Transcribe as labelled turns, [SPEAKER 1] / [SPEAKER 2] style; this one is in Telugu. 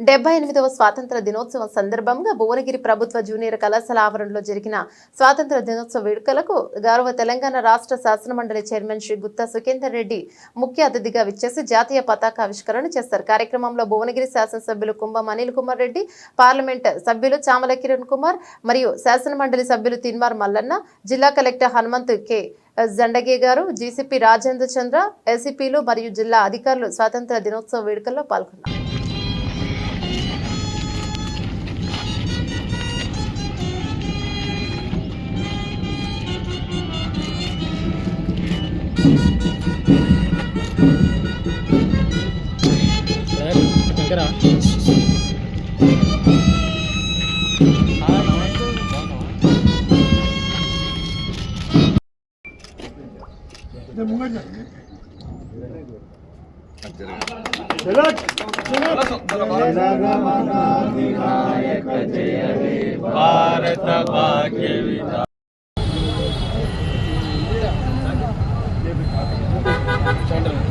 [SPEAKER 1] 78వ స్వాతంత్ర దినోత్సవం సందర్భంగా భువనగిరి ప్రభుత్వ జూనియర్ కళాశాల ఆవరణలో జరిగిన స్వాతంత్ర దినోత్సవ వేడుకలకు గౌరవ తెలంగాణ రాష్ట్ర శాసనమండలి చైర్మన్ శ్రీ గుత్తా సుఖేందర్ రెడ్డి ముఖ్య అతిథిగా విచ్చేసి జాతీయ పతాకావిష్కరణ చేశారు. కార్యక్రమంలో భువనగిరి శాసనసభ్యులు కుంభం అనిల్ కుమార్ రెడ్డి, పార్లమెంట్ సభ్యులు చామల కిరణ్ కుమార్ మరియు శాసనమండలి సభ్యులు తిన్మార్ మల్లన్న, జిల్లా కలెక్టర్ హనుమంత్ కె జండగే గారు, జీసీపీ రాజేంద్ర చంద్ర, ఎస్సీపీలు మరియు జిల్లా అధికారులు స్వాతంత్ర దినోత్సవ వేడుకల్లో పాల్గొన్నారు.
[SPEAKER 2] भारत भाग्य विधाता
[SPEAKER 3] चंद्र